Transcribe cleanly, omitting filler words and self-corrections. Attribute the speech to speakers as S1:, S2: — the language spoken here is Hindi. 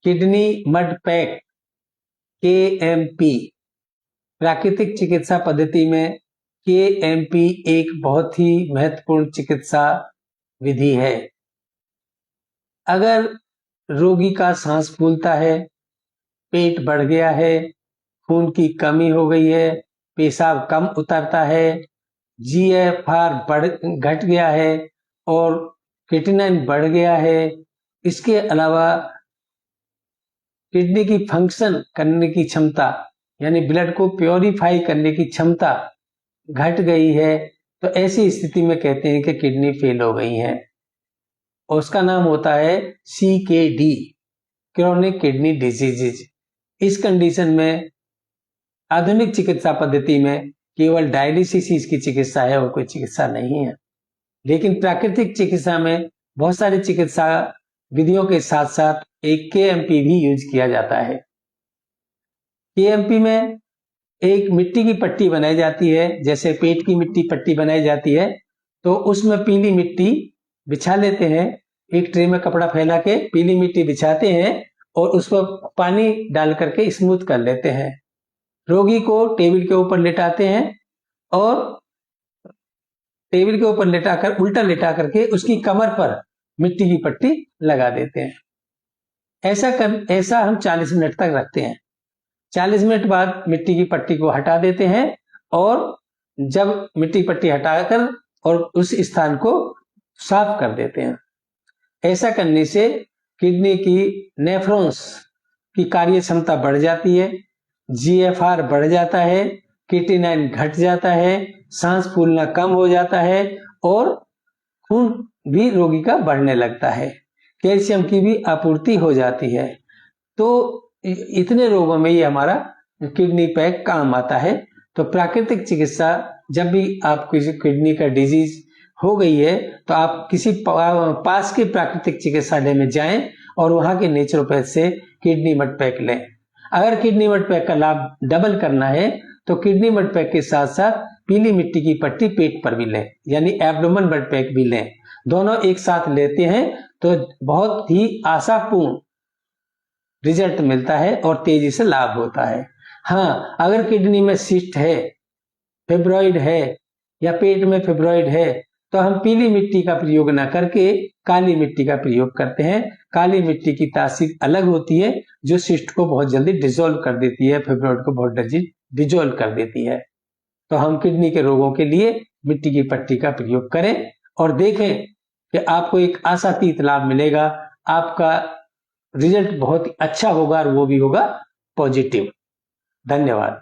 S1: Kidney mud pack KMP। प्राकृतिक चिकित्सा पद्धति में KMP एक बहुत ही महत्वपूर्ण चिकित्सा विधि है। अगर रोगी का सांस फूलता है, पेट बढ़ गया है, खून की कमी हो गई है, पेशाब कम उतरता है, GFR घट गया है और क्रिएटिनिन बढ़ गया है, इसके अलावा किडनी की फंक्शन करने की क्षमता यानी ब्लड को प्योरीफाई करने की क्षमता घट गई है, तो ऐसी स्थिति में कहते हैं कि किडनी फेल हो गई है और उसका नाम होता है CKD, क्रोनिक किडनी डिजीज। इस कंडीशन में आधुनिक चिकित्सा पद्धति में केवल डायलिसिस इसकी चिकित्सा है और कोई चिकित्सा नहीं है। लेकिन प्राकृतिक चिकित्सा में बहुत सारी चिकित्सा विधियों के साथ साथ एक KMP भी यूज किया जाता है। KMP में एक मिट्टी की पट्टी बनाई जाती है, जैसे पेट की मिट्टी पट्टी बनाई जाती है, तो उसमें पीली मिट्टी बिछा लेते हैं। एक ट्रे में कपड़ा फैला के पीली मिट्टी बिछाते हैं और उस पर पानी डाल करके स्मूथ कर लेते हैं। रोगी को टेबल के ऊपर लेटाते हैं और टेबल के ऊपर लेटाकर उल्टा लेटा करके उसकी कमर पर मिट्टी की पट्टी लगा देते हैं। ऐसा हम 40 मिनट तक रखते हैं। 40 मिनट बाद मिट्टी की पट्टी को हटा देते हैं और जब मिट्टी पट्टी हटाकर और उस स्थान को साफ कर देते हैं। ऐसा करने से किडनी की नेफ्रॉन्स की कार्य क्षमता बढ़ जाती है, GFR बढ़ जाता है, क्रिएटिनिन घट जाता है, सांस फूलना कम हो जाता है और खून भी रोगी का बढ़ने लगता है, कैल्शियम की भी आपूर्ति हो जाती है। तो इतने रोगों में ये हमारा किडनी पैक काम आता है। तो प्राकृतिक चिकित्सा, जब भी आपको किडनी का डिजीज हो गई है तो आप किसी पास के प्राकृतिक चिकित्सालय में जाएं और वहां के नेचुरोपैथ से किडनी मड पैक लें। अगर किडनी मड पैक का लाभ डबल करना है तो किडनी मड पैक के साथ साथ पीली मिट्टी की पट्टी पेट पर भी लें, यानी एब्डोमेन मड पैक भी लें। दोनों एक साथ लेते हैं तो बहुत ही आशापूर्ण रिजल्ट मिलता है और तेजी से लाभ होता है। हाँ, अगर किडनी में सिस्ट है, फिब्रॉइड है या पेट में फिब्रॉइड है तो हम पीली मिट्टी का प्रयोग न करके काली मिट्टी का प्रयोग करते हैं। काली मिट्टी की तासीर अलग होती है जो सिस्ट को बहुत जल्दी डिसॉल्व कर देती है, फिब्रॉइड को बहुत जल्दी डिसॉल्व कर देती है। तो हम किडनी के रोगों के लिए मिट्टी की पट्टी का प्रयोग करें और देखें कि आपको एक आशातीत लाभ मिलेगा। आपका रिजल्ट बहुत अच्छा होगा और वो भी होगा पॉजिटिव। धन्यवाद।